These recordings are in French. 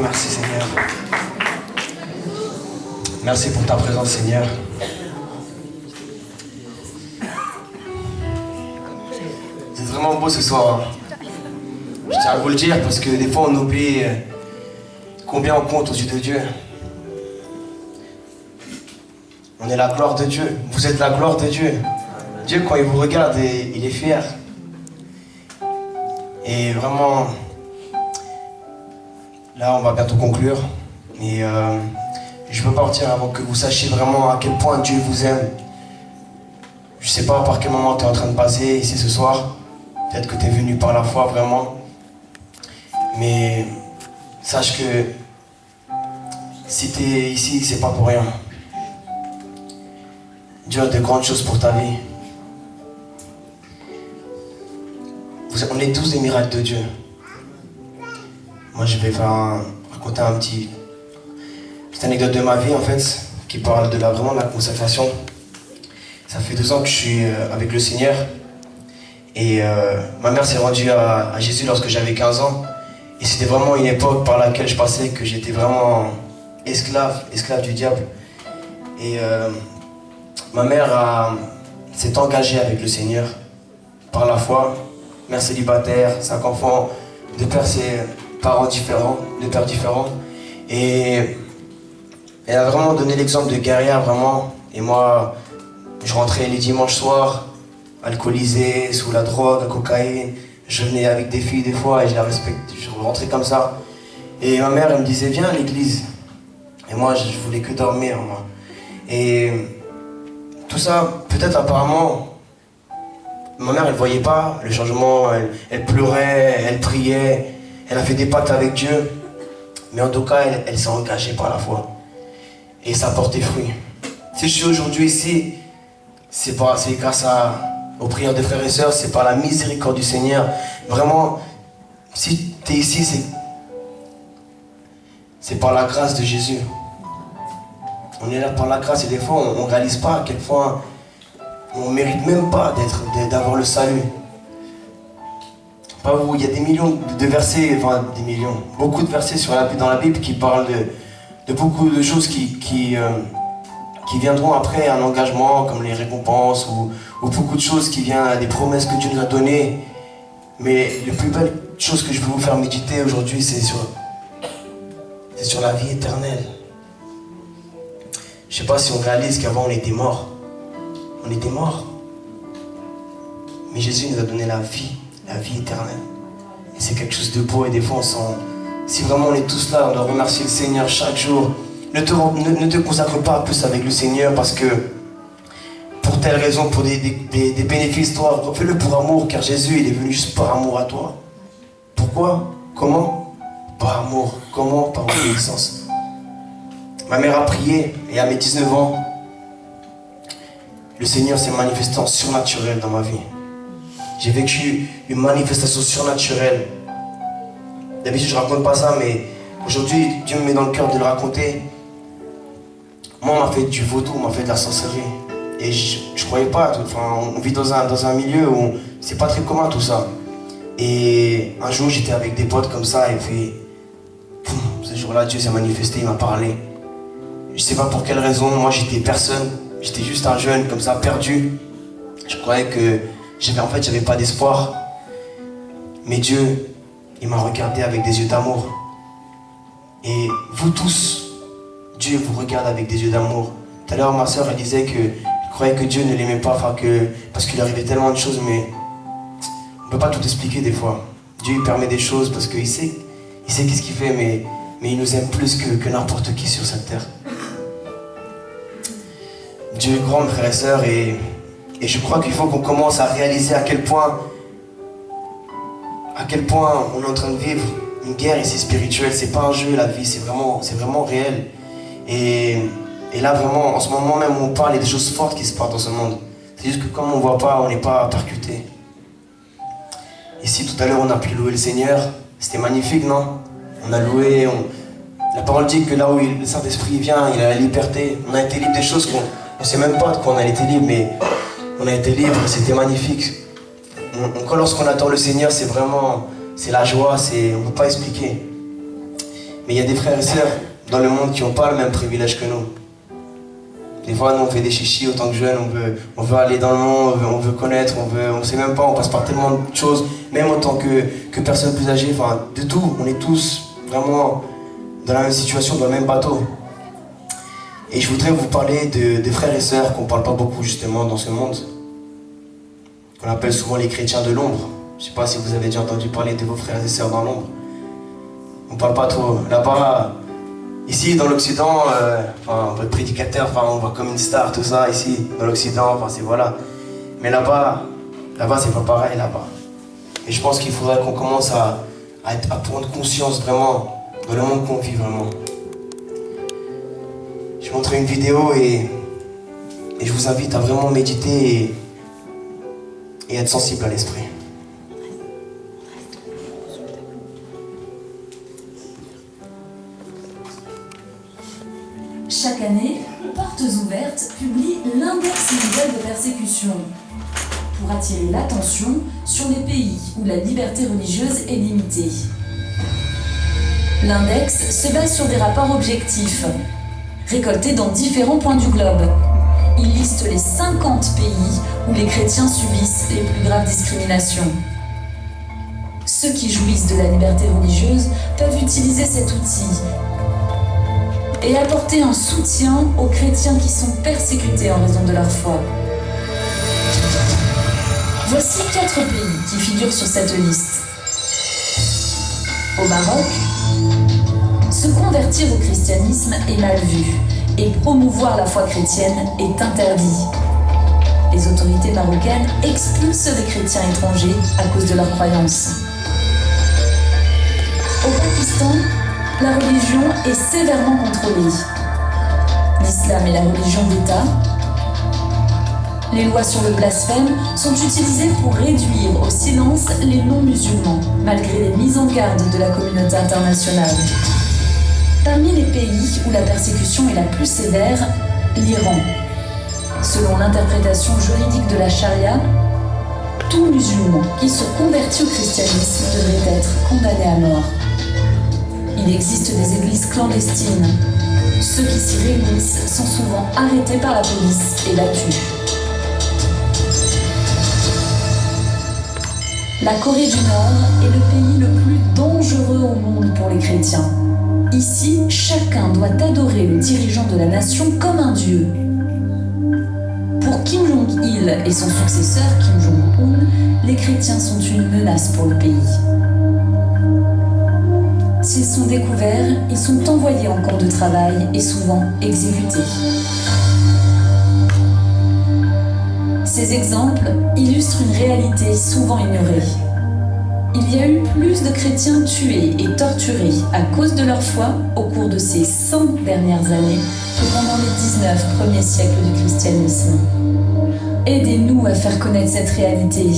merci Seigneur. Merci pour ta présence Seigneur. C'est vraiment beau ce soir. Je tiens à vous le dire parce que des fois on oublie combien on compte aux yeux de Dieu. On est la gloire de Dieu. Vous êtes la gloire de Dieu. Dieu, quand il vous regarde, il est fier. Et vraiment, là, on va bientôt conclure. Et je veux partir avant que vous sachiez vraiment à quel point Dieu vous aime. Je ne sais pas par quel moment tu es en train de passer ici ce soir. Peut-être que tu es venu par la foi, vraiment. Mais sache que si tu es ici, c'est pas pour rien. Dieu a de grandes choses pour ta vie. On est tous des miracles de Dieu. Moi, je vais raconter une petite anecdote de ma vie, en fait, qui parle vraiment de la consécration. Ça fait 2 ans que je suis avec le Seigneur. Et ma mère s'est rendue à Jésus lorsque j'avais 15 ans. Et c'était vraiment une époque par laquelle je passais que j'étais vraiment esclave du diable. Et ma mère s'est engagée avec le Seigneur par la foi. Mère célibataire, 5 enfants, 2 parents différents, 2 pères différents. Et elle a vraiment donné l'exemple de guerrière, vraiment. Et moi, je rentrais les dimanches soirs, alcoolisé, sous la drogue, la cocaïne. Je venais avec des filles des fois et je la respecte. Je rentrais comme ça. Et ma mère, elle me disait, viens à l'église. Et moi, je voulais que dormir, moi. Et tout ça, peut-être apparemment, ma mère, elle ne voyait pas le changement, elle pleurait, elle priait, elle a fait des pactes avec Dieu. Mais en tout cas, elle s'est engagée par la foi. Et ça a porté fruit. Si je suis aujourd'hui ici, c'est grâce aux prières des frères et sœurs, c'est par la miséricorde du Seigneur. Vraiment, si tu es ici, c'est par la grâce de Jésus. On est là par la grâce et des fois, on ne réalise pas à quel point on ne mérite même pas d'avoir le salut. Pas vous, il y a des millions de versets, enfin des millions, beaucoup de versets dans la Bible qui parlent de beaucoup de choses qui viendront après un engagement, comme les récompenses, ou beaucoup de choses qui viennent des promesses que Dieu nous a données. Mais la plus belle chose que je veux vous faire méditer aujourd'hui, c'est sur la vie éternelle. Je ne sais pas si on réalise qu'avant on était morts. On était morts. Mais Jésus nous a donné la vie éternelle. Et c'est quelque chose de beau et des fois on sent... Si vraiment on est tous là, on doit remercier le Seigneur chaque jour. Ne te consacre pas plus avec le Seigneur parce que pour telle raison, pour des bénéfices, toi, fais-le pour amour, car Jésus, il est venu juste par amour à toi. Pourquoi? Comment? Par amour. Comment? Par obéissance. Ma mère a prié et à mes 19 ans, le Seigneur s'est manifesté en surnaturel dans ma vie. J'ai vécu une manifestation surnaturelle. D'habitude, je ne raconte pas ça, mais aujourd'hui, Dieu me met dans le cœur de le raconter. Moi, on m'a fait du vaudou, on m'a fait de la sorcellerie. Et je ne croyais pas. Enfin, on vit dans un milieu où c'est pas très commun tout ça. Et un jour, j'étais avec des potes comme ça, et puis, ce jour-là, Dieu s'est manifesté, il m'a parlé. Je ne sais pas pour quelle raison, moi, j'étais personne. J'étais juste un jeune comme ça, perdu. Je croyais que j'avais pas d'espoir. Mais Dieu, il m'a regardé avec des yeux d'amour. Et vous tous, Dieu vous regarde avec des yeux d'amour. Tout à l'heure, ma soeur, elle disait qu'elle croyait que Dieu ne l'aimait pas, parce qu'il arrivait tellement de choses, mais on ne peut pas tout expliquer des fois. Dieu il permet des choses parce qu'il sait qu'est-ce qu'il fait, mais il nous aime plus que n'importe qui sur cette terre. Dieu est grand, mes frères et sœurs, et je crois qu'il faut qu'on commence à réaliser à quel point on est en train de vivre une guerre ici spirituelle. C'est pas un jeu, la vie, c'est vraiment réel. Et là, vraiment, en ce moment même où on parle, il y a des choses fortes qui se passent dans ce monde. C'est juste que comme on ne voit pas, on n'est pas percuté. Ici, tout à l'heure, on a pu louer le Seigneur. C'était magnifique, non? On a loué. La parole dit que là où le Saint-Esprit vient, il a la liberté. On a été libre des choses qu'on ne sait même pas de quoi on a été libre, mais on a été libre, c'était magnifique. Lorsqu'on attend le Seigneur, c'est la joie, on ne peut pas expliquer. Mais il y a des frères et sœurs dans le monde qui n'ont pas le même privilège que nous. Des fois, nous, on fait des chichis autant que jeunes, on veut aller dans le monde, on veut connaître, on sait même pas, on passe par tellement de choses, même autant que personne plus âgée, enfin, de tout. On est tous vraiment dans la même situation, dans le même bateau. Et je voudrais vous parler de frères et sœurs qu'on ne parle pas beaucoup justement dans ce monde, qu'on appelle souvent les chrétiens de l'ombre. Je ne sais pas si vous avez déjà entendu parler de vos frères et sœurs dans l'ombre. On ne parle pas trop. Là-bas, ici dans l'Occident, votre prédicateur, on voit comme une star, tout ça, ici dans l'Occident, c'est voilà. Mais là-bas c'est pas pareil là-bas. Et je pense qu'il faudrait qu'on commence à prendre conscience vraiment dans le monde qu'on vit vraiment. Je vais montrer une vidéo et je vous invite à vraiment méditer et être sensible à l'esprit. Chaque année, Portes Ouvertes publie l'index mondial de persécution pour attirer l'attention sur les pays où la liberté religieuse est limitée. L'index se base sur des rapports objectifs, récoltés dans différents points du globe. Il liste les 50 pays où les chrétiens subissent les plus graves discriminations. Ceux qui jouissent de la liberté religieuse peuvent utiliser cet outil et apporter un soutien aux chrétiens qui sont persécutés en raison de leur foi. Voici 4 pays qui figurent sur cette liste. Au Maroc, se convertir au christianisme est mal vu et promouvoir la foi chrétienne est interdit. Les autorités marocaines expulsent les chrétiens étrangers à cause de leurs croyances. Au Pakistan, la religion est sévèrement contrôlée. L'islam est la religion d'État. Les lois sur le blasphème sont utilisées pour réduire au silence les non-musulmans, malgré les mises en garde de la communauté internationale. Parmi les pays où la persécution est la plus sévère, l'Iran. Selon l'interprétation juridique de la charia, tout musulman qui se convertit au christianisme devrait être condamné à mort. Il existe des églises clandestines. Ceux qui s'y réunissent sont souvent arrêtés par la police et battus. La Corée du Nord est le pays le plus dangereux au monde pour les chrétiens. Ici, chacun doit adorer le dirigeant de la nation comme un dieu. Pour Kim Jong-il et son successeur Kim Jong-un, les chrétiens sont une menace pour le pays. S'ils sont découverts, ils sont envoyés en camp de travail et souvent exécutés. Ces exemples illustrent une réalité souvent ignorée. Il y a eu plus de chrétiens tués et torturés à cause de leur foi au cours de ces 100 dernières années que pendant les 19 premiers siècles du christianisme. Aidez-nous à faire connaître cette réalité.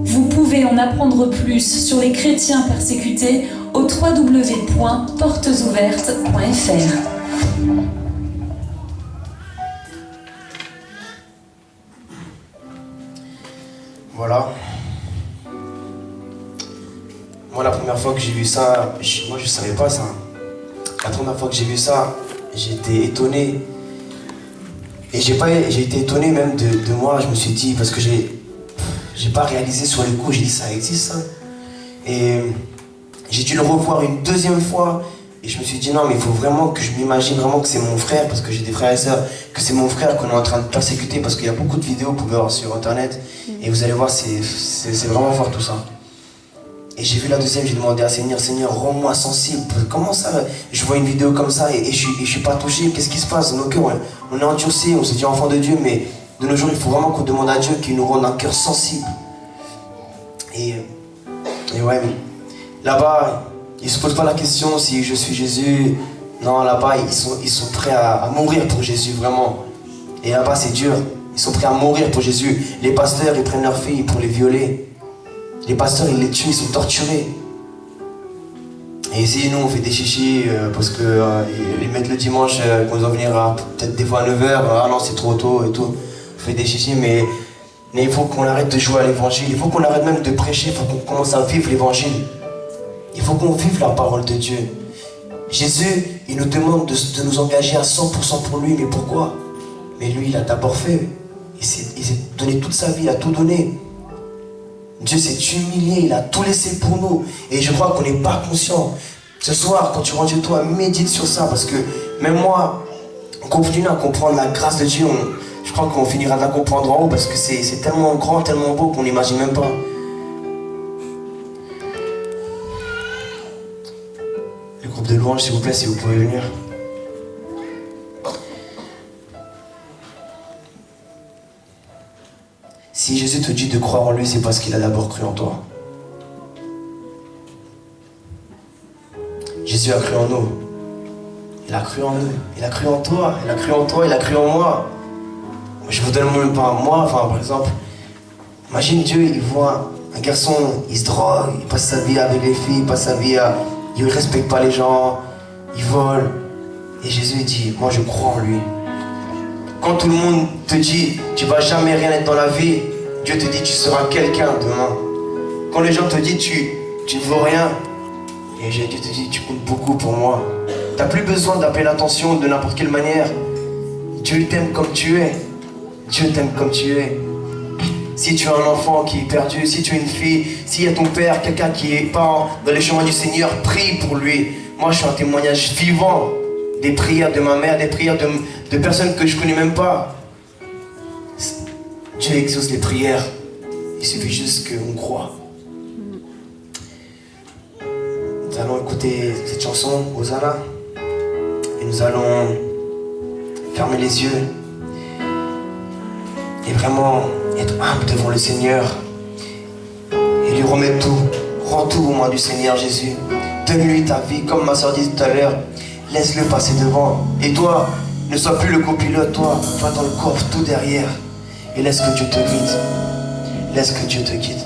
Vous pouvez en apprendre plus sur les chrétiens persécutés au www.portesouvertes.fr. Voilà. Moi, la première fois que j'ai vu ça, moi je savais pas ça. La première fois que j'ai vu ça, j'étais étonné. Et j'ai été étonné même de moi, je me suis dit, parce que j'ai pas réalisé sur les coups, j'ai dit ça existe ça. Et j'ai dû le revoir une deuxième fois. Et je me suis dit non, mais il faut vraiment que je m'imagine vraiment que c'est mon frère, parce que j'ai des frères et sœurs, que c'est mon frère qu'on est en train de persécuter, parce qu'il y a beaucoup de vidéos que vous pouvez voir sur internet. Et vous allez voir, c'est vraiment fort tout ça. Et j'ai vu la deuxième, j'ai demandé à Seigneur, rends-moi sensible. Comment ça, je vois une vidéo comme ça et je suis pas touché, qu'est-ce qui se passe dans nos cœurs? On est endurcis, on se dit enfant de Dieu, mais de nos jours, il faut vraiment qu'on demande à Dieu qu'il nous rende un cœur sensible. Et ouais, là-bas, ils se posent pas la question si je suis Jésus. Non, là-bas, ils sont prêts à mourir pour Jésus, vraiment. Et là-bas, c'est dur. Ils sont prêts à mourir pour Jésus. Les pasteurs, ils prennent leurs filles pour les violer. Les pasteurs, ils les tuent, ils sont torturés. Et ici, nous, on fait des chichis parce que ils mettent le dimanche, qu'on doit venir peut-être des fois à 9h. Ah non, c'est trop tôt et tout. On fait des chichis, mais il faut qu'on arrête de jouer à l'évangile. Il faut qu'on arrête même de prêcher. Il faut qu'on commence à vivre l'évangile. Il faut qu'on vive la parole de Dieu. Jésus, il nous demande de nous engager à 100% pour lui. Mais pourquoi? Mais lui, il a d'abord fait. Il s'est donné toute sa vie, il a tout donné. Dieu s'est humilié, il a tout laissé pour nous. Et je crois qu'on n'est pas conscient. Ce soir, quand tu rentres chez toi, médite sur ça. Parce que même moi, on continue à comprendre la grâce de Dieu. Je crois qu'on finira de la comprendre en haut. Parce que c'est tellement grand, tellement beau qu'on n'imagine même pas. Le groupe de louanges, s'il vous plaît, si vous pouvez venir. Si Jésus te dit de croire en lui, c'est parce qu'il a d'abord cru en toi. Jésus a cru en nous. Il a cru en nous. Il a cru en toi. Il a cru en toi. Il a cru en moi. Je vous donne même pas moi. Enfin, par exemple, imagine Dieu, il voit un garçon, il se drogue, il passe sa vie avec les filles, il passe sa vie à... Il ne respecte pas les gens, il vole. Et Jésus il dit, moi je crois en lui. Quand tout le monde te dit, tu ne vas jamais rien être dans la vie, Dieu te dit, tu seras quelqu'un demain. Quand les gens te disent, tu ne vaux rien, et Dieu te dit, tu comptes beaucoup pour moi. Tu n'as plus besoin d'appeler l'attention de n'importe quelle manière. Dieu t'aime comme tu es. Dieu t'aime comme tu es. Si tu as un enfant qui est perdu, si tu es une fille, s'il y a ton père, quelqu'un qui n'est pas dans les chemins du Seigneur, prie pour lui. Moi, je suis un témoignage vivant des prières de ma mère, des prières de personnes que je ne connais même pas. Dieu exauce les prières. Il suffit juste qu'on croit. Nous allons écouter cette chanson, Hosanna, et nous allons fermer les yeux et vraiment être humble devant le Seigneur et lui remettre tout. Rends tout aux mains du Seigneur Jésus. Donne-lui ta vie, comme ma soeur dit tout à l'heure. Laisse-le passer devant. Et toi, ne sois plus le copilote, toi. Va dans le coffre, tout derrière. Et laisse que Dieu te guide. Laisse que Dieu te guide.